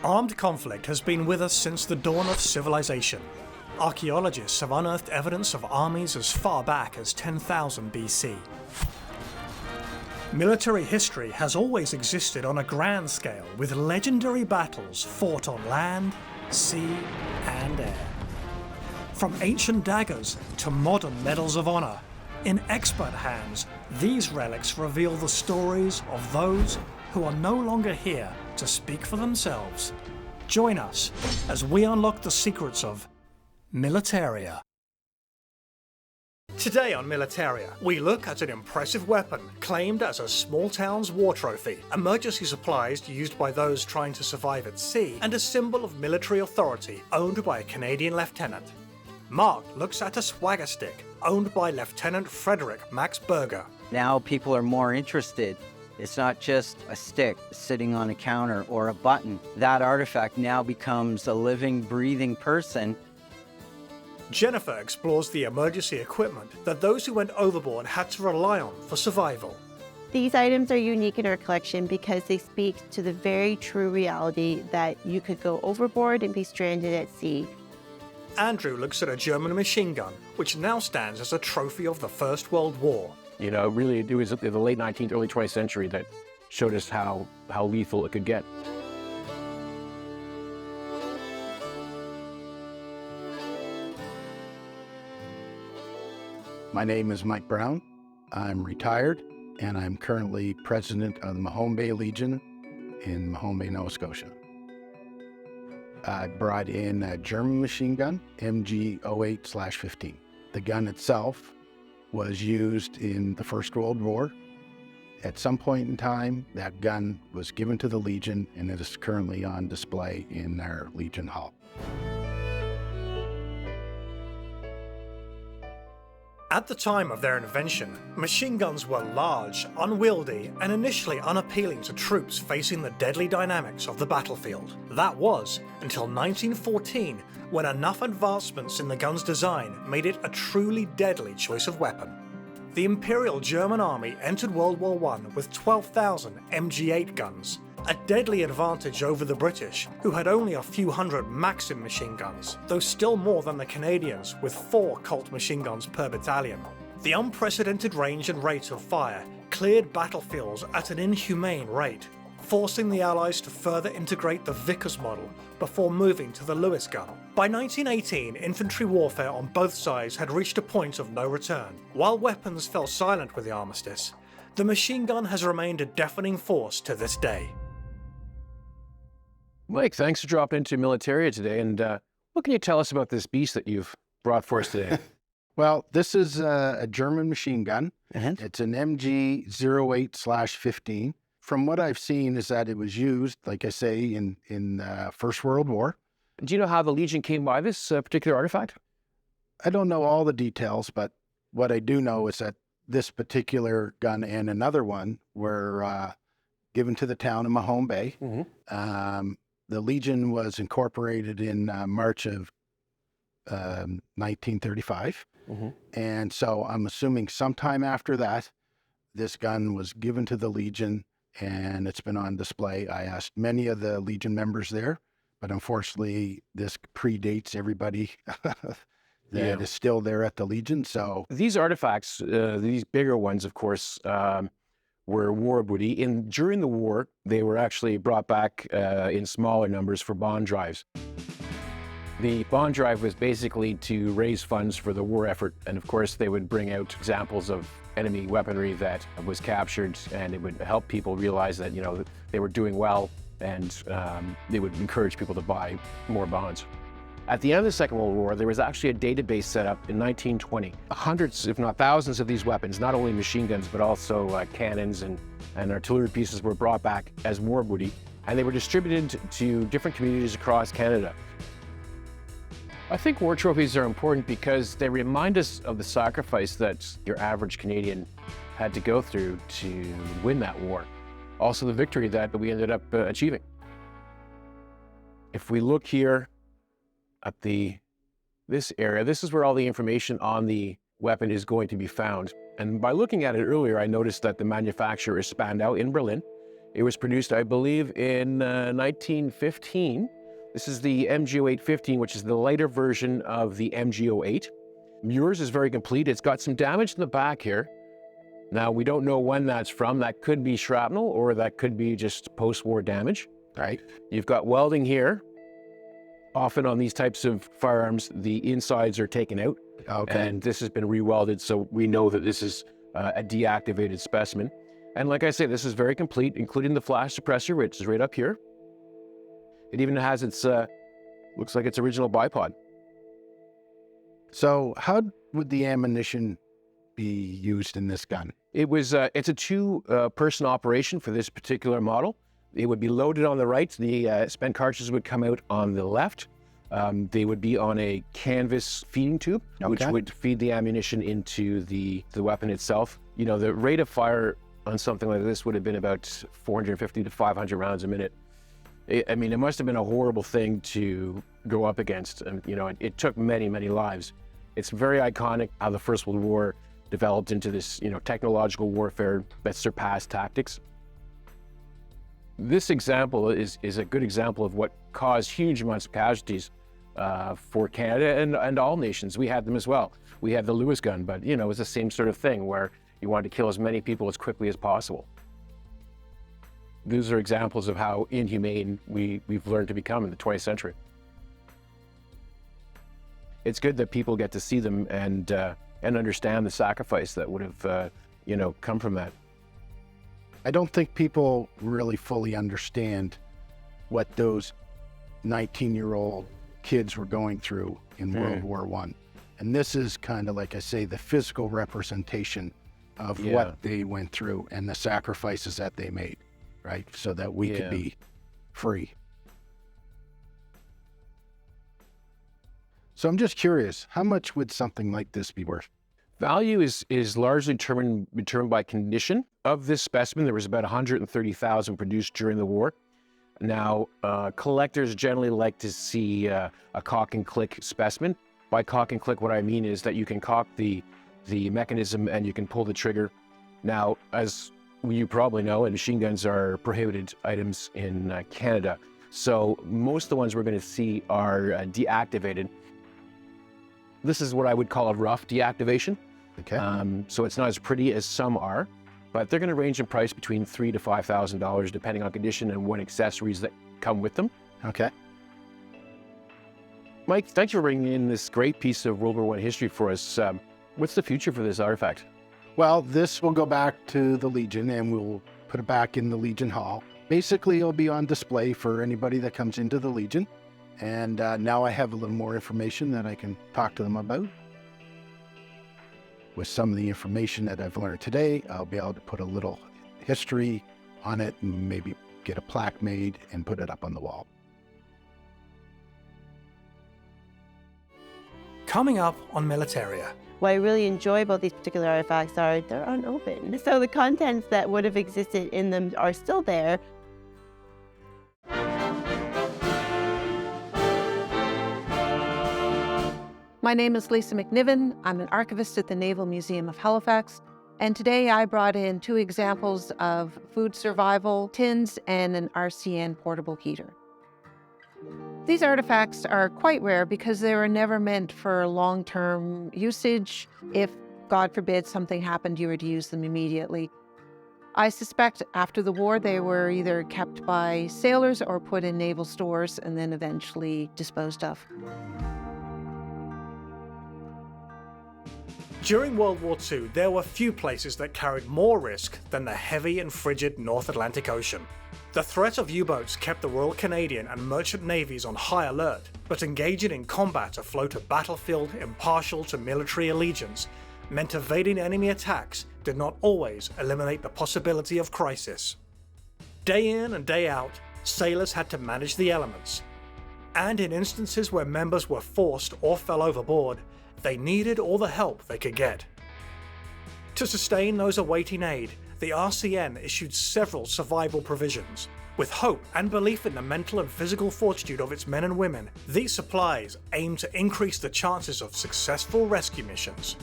Armed conflict has been with us since the dawn of civilization. Archaeologists have unearthed evidence of armies as far back as 10,000 BC. Military history has always existed on a grand scale, with legendary battles fought on land, sea, and air. From ancient daggers to modern medals of honor, in expert hands, these relics reveal the stories of those who are no longer here to speak for themselves. Join us as we unlock the secrets of Militaria. Today on Militaria, we look at an impressive weapon claimed as a small town's war trophy, emergency supplies used by those trying to survive at sea, and a symbol of military authority owned by a Canadian lieutenant. Mark looks at a swagger stick owned by Lieutenant Frederick Max Berger. Now people are more interested. It's not just a stick sitting on a counter or a button. That artifact now becomes a living, breathing person. Jennifer explores the emergency equipment that those who went overboard had to rely on for survival. These items are unique in our collection because they speak to the very true reality that you could go overboard and be stranded at sea. Andrew looks at a German machine gun, which now stands as a trophy of the First World War. You know, really, it was the late 19th, early 20th century that showed us how lethal it could get. My name is Mike Brown. I'm retired, and I'm currently president of the Mahone Bay Legion in Mahone Bay, Nova Scotia. I brought in a German machine gun, MG08-15. The gun itself was used in the First World War. At some point in time, that gun was given to the Legion, and it is currently on display in our Legion Hall. At the time of their invention, machine guns were large, unwieldy, and initially unappealing to troops facing the deadly dynamics of the battlefield. That was until 1914, when enough advancements in the gun's design made it a truly deadly choice of weapon. The Imperial German Army entered World War I with 12,000 MG8 guns, a deadly advantage over the British, who had only a few hundred Maxim machine guns, though still more than the Canadians with 4 Colt machine guns per battalion. The unprecedented range and rate of fire cleared battlefields at an inhumane rate, forcing the Allies to further integrate the Vickers model before moving to the Lewis gun. By 1918, infantry warfare on both sides had reached a point of no return. While weapons fell silent with the armistice, the machine gun has remained a deafening force to this day. Mike, thanks for dropping into Militaria today. And what can you tell us about this beast that you've brought for us today? Well, this is a German machine gun. It's an MG08-15. From what I've seen is that it was used, like I say, in First World War. Do you know how the Legion came by this particular artifact? I don't know all the details, but what I do know is that this particular gun and another one were given to the town of Mahone Bay. The Legion was incorporated in March of 1935. And so I'm assuming sometime after that, this gun was given to the Legion and it's been on display. I asked many of the Legion members there, but unfortunately this predates everybody that is still there at the Legion. So these artifacts, these bigger ones, of course, were war booty. During the war, they were actually brought back in smaller numbers for bond drives. The bond drive was basically to raise funds for the war effort, and of course they would bring out examples of enemy weaponry that was captured, and it would help people realize that, you know, they were doing well, and they would encourage people to buy more bonds. At the end of the Second World War, there was actually a database set up in 1920. Hundreds, if not thousands, of these weapons, not only machine guns, but also cannons and artillery pieces, were brought back as war booty, and they were distributed to different communities across Canada. I think war trophies are important because they remind us of the sacrifice that your average Canadian had to go through to win that war. Also the victory that we ended up achieving. If we look here at this area, this is where all the information on the weapon is going to be found. And by looking at it earlier, I noticed that the manufacturer is Spandau in Berlin. It was produced, I believe, in 1915. This is the MG08-15, which is the lighter version of the MG08. Yours is very complete. It's got some damage in the back here. Now, we don't know when that's from. That could be shrapnel, or that could be just post-war damage. Right. You've got welding here. Often on these types of firearms, the insides are taken out. Okay. And this has been re-welded, so we know that this is a deactivated specimen. And like I say, this is very complete, including the flash suppressor, which is right up here. It even has its, looks like its original bipod. So how would the ammunition be used in this gun? It was, it's a two-person operation for this particular model. It would be loaded on the right. The spent cartridges would come out on the left. They would be on a canvas feeding tube, which would feed the ammunition into the weapon itself. You know, the rate of fire on something like this would have been about 450 to 500 rounds a minute. I mean, it must have been a horrible thing to go up against. And, you know, it took many, many lives. It's very iconic how the First World War developed into this, you know, technological warfare that surpassed tactics. This example is a good example of what caused huge amounts of casualties for Canada and all nations. We had them as well. We had the Lewis gun, but, you know, it was the same sort of thing where you wanted to kill as many people as quickly as possible. These are examples of how inhumane we've learned to become in the 20th century. It's good that people get to see them and understand the sacrifice that would have, you know, come from that. I don't think people really fully understand what those 19-year-old kids were going through in World War I. And this is kind of, like I say, the physical representation of what they went through and the sacrifices that they made, right? So that we could be free. So I'm just curious, how much would something like this be worth? Value is largely determined by condition of this specimen. There was about 130,000 produced during the war. Now, collectors generally like to see a cock and click specimen. By cock and click, what I mean is that you can cock the mechanism and you can pull the trigger. Now, as you probably know, and machine guns are prohibited items in Canada. So most of the ones we're going to see are deactivated. This is what I would call a rough deactivation. Okay. So it's not as pretty as some are, but they're going to range in price between $3,000 to $5,000 depending on condition and what accessories that come with them. Okay. Mike, thanks for bringing in this great piece of World War I history for us. What's the future for this artifact? Well, this will go back to the Legion and we'll put it back in the Legion Hall. Basically, it'll be on display for anybody that comes into the Legion. And now I have a little more information that I can talk to them about. With some of the information that I've learned today, I'll be able to put a little history on it and maybe get a plaque made and put it up on the wall. Coming up on Militaria. What I really enjoy about these particular artifacts are they're unopened. So the contents that would have existed in them are still there. My name is Lisa McNiven. I'm an archivist at the Naval Museum of Halifax, and today I brought in 2 examples of food survival tins and an RCN portable heater. These artifacts are quite rare because they were never meant for long-term usage. If, God forbid, something happened, you were to use them immediately. I suspect after the war they were either kept by sailors or put in naval stores and then eventually disposed of. During World War II, there were few places that carried more risk than the heavy and frigid North Atlantic Ocean. The threat of U-boats kept the Royal Canadian and merchant navies on high alert, but engaging in combat afloat a battlefield impartial to military allegiance meant evading enemy attacks did not always eliminate the possibility of crisis. Day in and day out, sailors had to manage the elements. And in instances where members were forced or fell overboard, they needed all the help they could get. To sustain those awaiting aid, the RCN issued several survival provisions. With hope and belief in the mental and physical fortitude of its men and women, these supplies aim to increase the chances of successful rescue missions.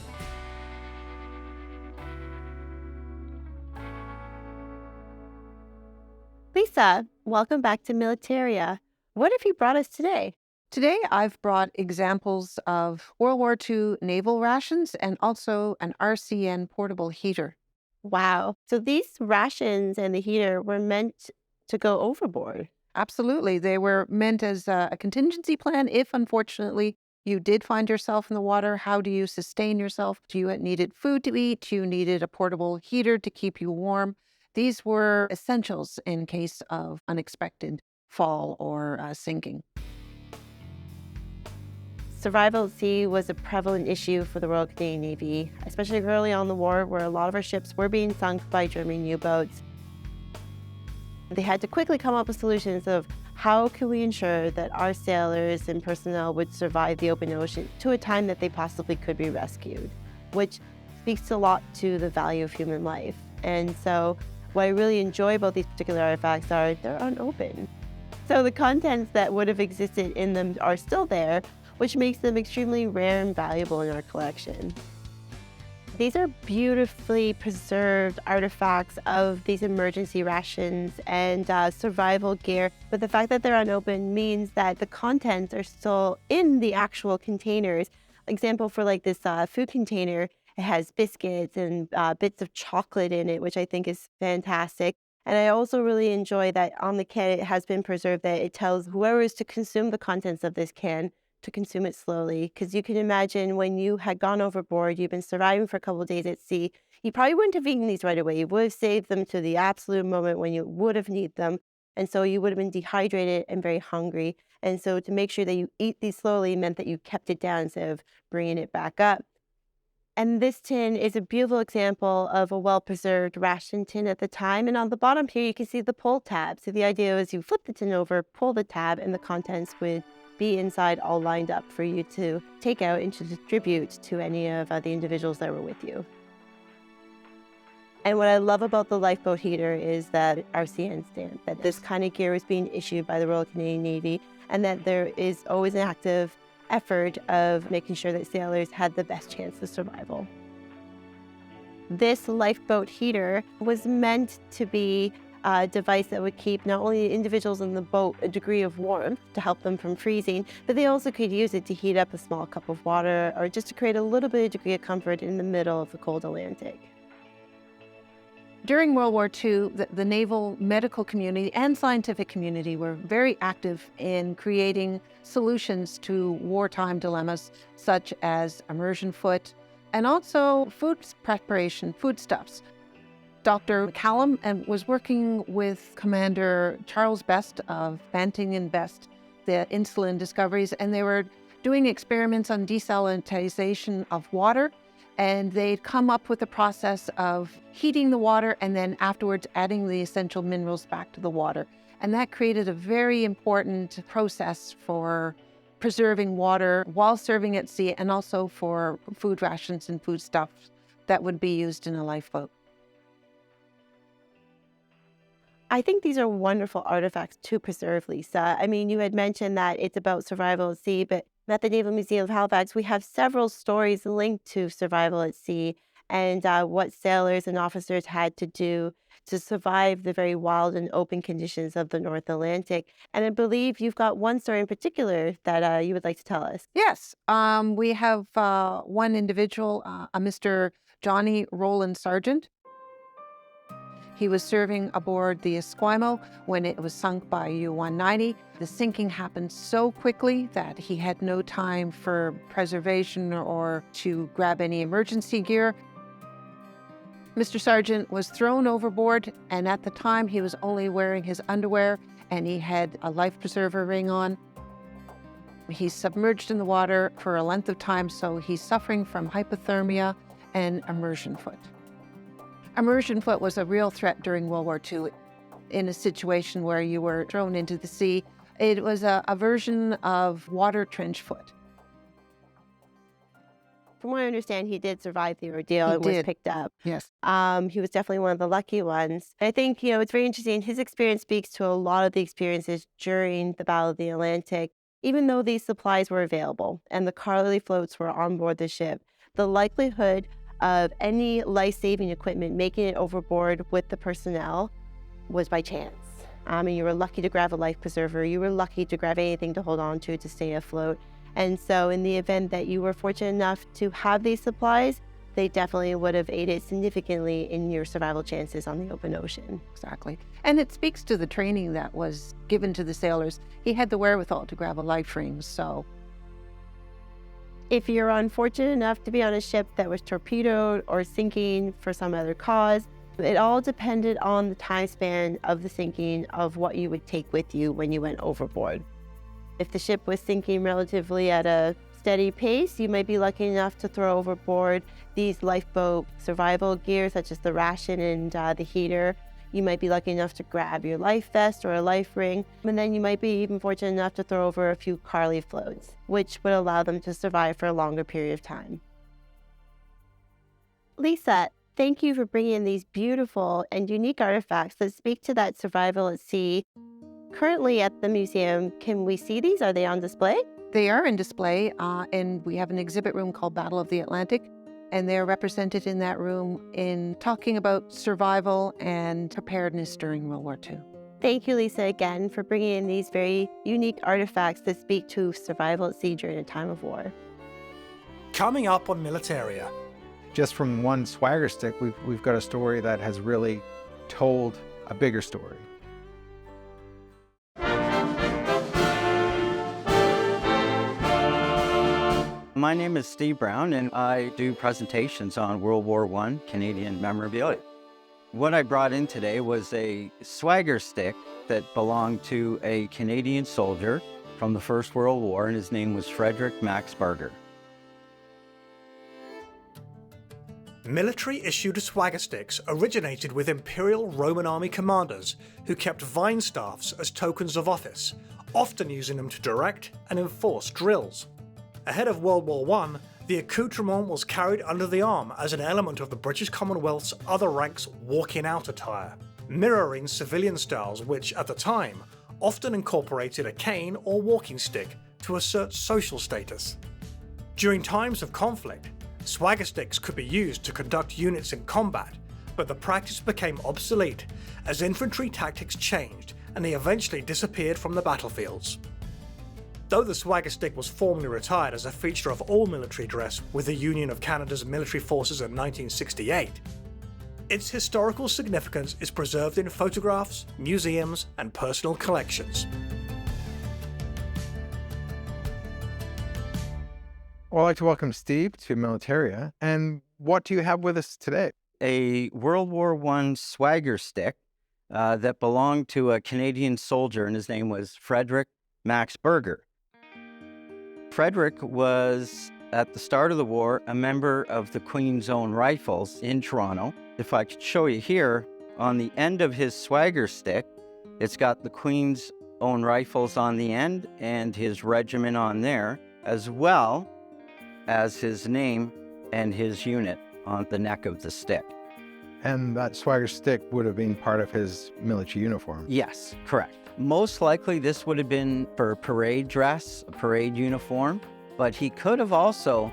Lisa, welcome back to Militaria. What have you brought us today? Today, I've brought examples of World War II naval rations and also an RCN portable heater. Wow. So these rations and the heater were meant to go overboard. Absolutely. They were meant as a contingency plan if, unfortunately, you did find yourself in the water. How do you sustain yourself? Do you needed food to eat? You needed a portable heater to keep you warm. These were essentials in case of unexpected fall or sinking. Survival at sea was a prevalent issue for the Royal Canadian Navy, especially early on in the war where a lot of our ships were being sunk by German U-boats. They had to quickly come up with solutions of how can we ensure that our sailors and personnel would survive the open ocean to a time that they possibly could be rescued, which speaks a lot to the value of human life. And so what I really enjoy about these particular artifacts are they're unopened. So the contents that would have existed in them are still there, which makes them extremely rare and valuable in our collection. These are beautifully preserved artifacts of these emergency rations and survival gear, but the fact that they're unopened means that the contents are still in the actual containers. Example for like this food container, it has biscuits and bits of chocolate in it, which I think is fantastic. And I also really enjoy that on the can, it has been preserved that it tells whoever is to consume the contents of this can to consume it slowly. Because you can imagine when you had gone overboard, you've been surviving for a couple of days at sea, you probably wouldn't have eaten these right away. You would have saved them to the absolute moment when you would have needed them. And so you would have been dehydrated and very hungry. And so to make sure that you eat these slowly meant that you kept it down instead of bringing it back up. And this tin is a beautiful example of a well-preserved ration tin at the time. And on the bottom here, you can see the pull tab. So the idea is you flip the tin over, pull the tab, and the contents would be inside all lined up for you to take out and to distribute to any of the individuals that were with you. And what I love about the lifeboat heater is that RCN stamp, that this kind of gear was being issued by the Royal Canadian Navy, and that there is always an active effort of making sure that sailors had the best chance of survival. This lifeboat heater was meant to be a device that would keep not only individuals in the boat a degree of warmth to help them from freezing, but they also could use it to heat up a small cup of water or just to create a little bit of degree of comfort in the middle of the cold Atlantic. During World War II, the naval medical community and scientific community were very active in creating solutions to wartime dilemmas such as immersion foot and also food preparation, foodstuffs. Dr. McCallum was working with Commander Charles Best of Banting and Best, the insulin discoveries, and they were doing experiments on desalinization of water. And they'd come up with a process of heating the water and then afterwards adding the essential minerals back to the water. And that created a very important process for preserving water while serving at sea and also for food rations and foodstuffs that would be used in a lifeboat. I think these are wonderful artifacts to preserve, Lisa. I mean, you had mentioned that it's about survival at sea, but at the Naval Museum of Halifax, we have several stories linked to survival at sea and what sailors and officers had to do to survive the very wild and open conditions of the North Atlantic. And I believe you've got one story in particular that you would like to tell us. Yes, we have one individual, a Mr. Johnny Roland Sargent. He was serving aboard the Esquimalt when it was sunk by U-190. The sinking happened so quickly that he had no time for preservation or to grab any emergency gear. Mr. Sargent was thrown overboard, and at the time he was only wearing his underwear and he had a life preserver ring on. He's submerged in the water for a length of time, so he's suffering from hypothermia and immersion foot. Immersion foot was a real threat during World War II in a situation where you were thrown into the sea. It was a version of water trench foot. From what I understand, he did survive the ordeal and was picked up. Yes. He was definitely one of the lucky ones. I think, it's very interesting. His experience speaks to a lot of the experiences during the Battle of the Atlantic. Even though these supplies were available and the Carly floats were on board the ship, the likelihood of any life-saving equipment making it overboard with the personnel was by chance. And you were lucky to grab a life preserver. You were lucky to grab anything to hold on to stay afloat. And so in the event that you were fortunate enough to have these supplies, they definitely would have aided significantly in your survival chances on the open ocean. Exactly. And it speaks to the training that was given to the sailors. He had the wherewithal to grab a life ring, so. If you're unfortunate enough to be on a ship that was torpedoed or sinking for some other cause, it all depended on the time span of the sinking of what you would take with you when you went overboard. If the ship was sinking relatively at a steady pace, you might be lucky enough to throw overboard these lifeboat survival gear, such as the ration and the heater. You might be lucky enough to grab your life vest or a life ring, and then you might be even fortunate enough to throw over a few Carly floats, which would allow them to survive for a longer period of time. Lisa, thank you for bringing in these beautiful and unique artifacts that speak to that survival at sea. Currently at the museum, can we see these? Are they on display? They are in display, and we have an exhibit room called Battle of the Atlantic, and they're represented in that room in talking about survival and preparedness during World War II. Thank you, Lisa, again, for bringing in these very unique artifacts that speak to survival at sea during a time of war. Coming up on Militaria. Just from one swagger stick, we've got a story that has really told a bigger story. My name is Steve Brown, and I do presentations on World War I Canadian memorabilia. What I brought in today was a swagger stick that belonged to a Canadian soldier from the First World War, and his name was Frederick Max Berger. Military-issued swagger sticks originated with Imperial Roman Army commanders who kept vine staffs as tokens of office, often using them to direct and enforce drills. Ahead of World War I, the accoutrement was carried under the arm as an element of the British Commonwealth's other ranks' walking out attire, mirroring civilian styles which, at the time, often incorporated a cane or walking stick to assert social status. During times of conflict, swagger sticks could be used to conduct units in combat, but the practice became obsolete as infantry tactics changed and they eventually disappeared from the battlefields. Though the swagger stick was formally retired as a feature of all military dress with the Union of Canada's military forces in 1968, its historical significance is preserved in photographs, museums, and personal collections. Well, I'd like to welcome Steve to Militaria. And what do you have with us today? A World War I swagger stick that belonged to a Canadian soldier, and his name was Frederick Max Berger. Frederick was, at the start of the war, a member of the Queen's Own Rifles in Toronto. If I could show you here, on the end of his swagger stick, it's got the Queen's Own Rifles on the end and his regiment on there, as well as his name and his unit on the neck of the stick. And that swagger stick would have been part of his military uniform. Yes, correct. Most likely this would have been for parade dress, a parade uniform, but he could have also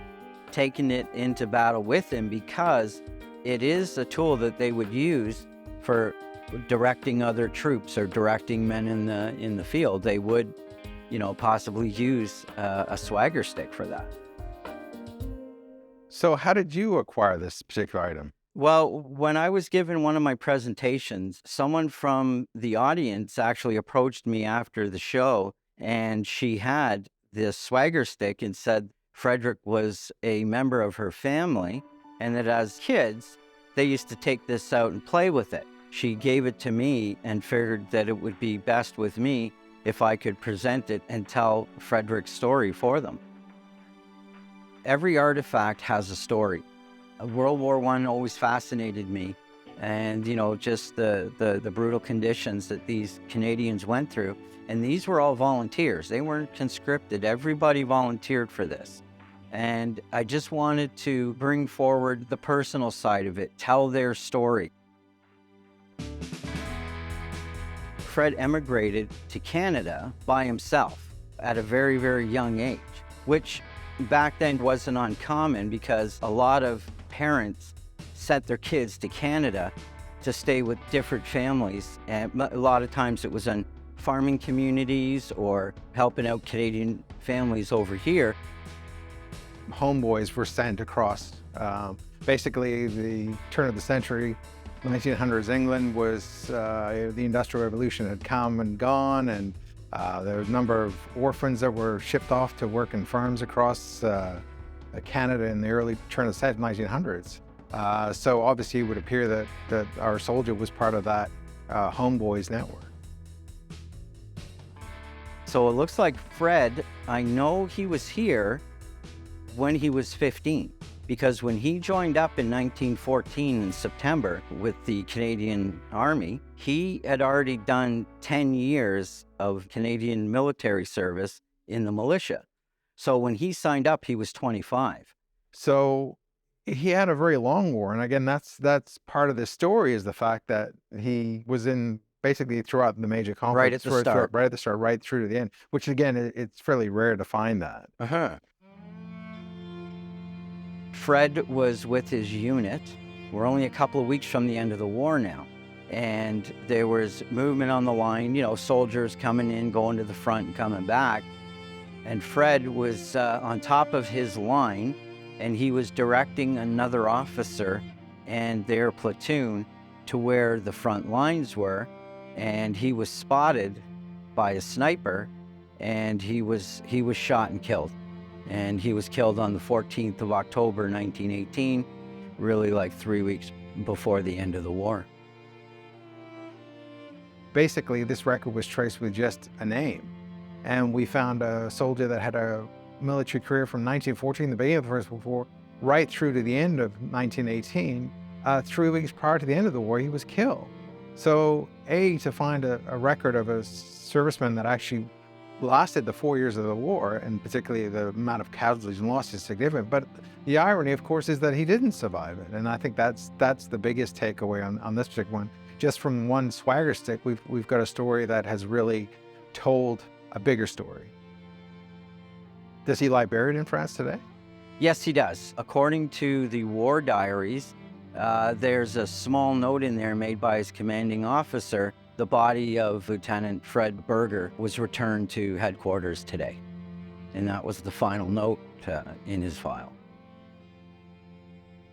taken it into battle with him because it is a tool that they would use for directing other troops or directing men in the field. They would, possibly use a swagger stick for that. So how did you acquire this particular item? Well, when I was given one of my presentations, someone from the audience actually approached me after the show, and she had this swagger stick and said Frederick was a member of her family, and that as kids, they used to take this out and play with it. She gave it to me and figured that it would be best with me if I could present it and tell Frederick's story for them. Every artifact has a story. World War I always fascinated me, and just the brutal conditions that these Canadians went through. And these were all volunteers. They weren't conscripted. Everybody volunteered for this. And I just wanted to bring forward the personal side of it, tell their story. Fred emigrated to Canada by himself at a very, very young age, which back then wasn't uncommon because a lot of parents sent their kids to Canada to stay with different families. And a lot of times it was in farming communities or helping out Canadian families over here. Homeboys were sent across. Basically, the turn of the century, 1900s England was, the Industrial Revolution had come and gone, and there was a number of orphans that were shipped off to work in farms across Canada in the early turn of the 1900s. So obviously it would appear that our soldier was part of that Homeboys network. So it looks like Fred, I know he was here when he was 15, because when he joined up in 1914 in September with the Canadian Army, he had already done 10 years of Canadian military service in the militia. So when he signed up, he was 25. So he had a very long war, and again, that's part of this story, is the fact that he was in basically throughout the major conflicts, Right at the start. right at the start, right through to the end. Which again, it's fairly rare to find that. Fred was with his unit. We're only a couple of weeks from the end of the war now, and there was movement on the line. You know, soldiers coming in, going to the front, and coming back. And Fred was on top of his line, and he was directing another officer and their platoon to where the front lines were, and he was spotted by a sniper, and he was shot and killed. And he was killed on the 14th of October, 1918, really like 3 weeks before the end of the war. Basically, this record was traced with just a name. And we found a soldier that had a military career from 1914, the beginning of the First World War, right through to the end of 1918. 3 weeks prior to the end of the war, he was killed. So, to find a record of a serviceman that actually lasted the 4 years of the war, and particularly the amount of casualties and losses is significant. But the irony, of course, is that he didn't survive it. And I think that's the biggest takeaway on this particular one. Just from one swagger stick, we've got a story that has really told a bigger story. Does he lie buried in France today? Yes, he does. According to the war diaries, there's a small note in there made by his commanding officer. The body of Lieutenant Fred Berger was returned to headquarters today. And that was the final note in his file.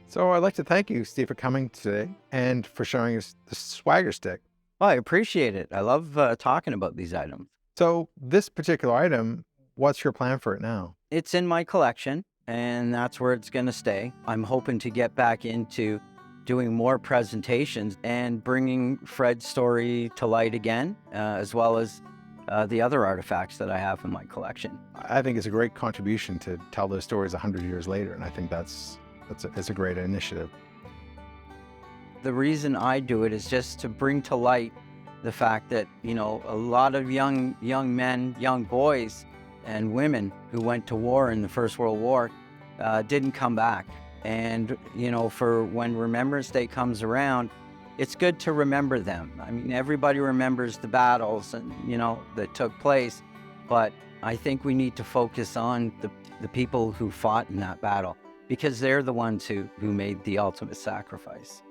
So I'd like to thank you, Steve, for coming today and for showing us the swagger stick. Well, I appreciate it. I love talking about these items. So this particular item, what's your plan for it now? It's in my collection, and that's where it's going to stay. I'm hoping to get back into doing more presentations and bringing Fred's story to light again, as well as the other artifacts that I have in my collection. I think it's a great contribution to tell those stories 100 years later, and I think that's a great initiative. The reason I do it is just to bring to light the fact that, you know, a lot of young men, young boys and women who went to war in the First World War didn't come back. And, you know, for when Remembrance Day comes around, it's good to remember them. I mean, everybody remembers the battles and, you know, that took place, but I think we need to focus on the people who fought in that battle, because they're the ones who made the ultimate sacrifice.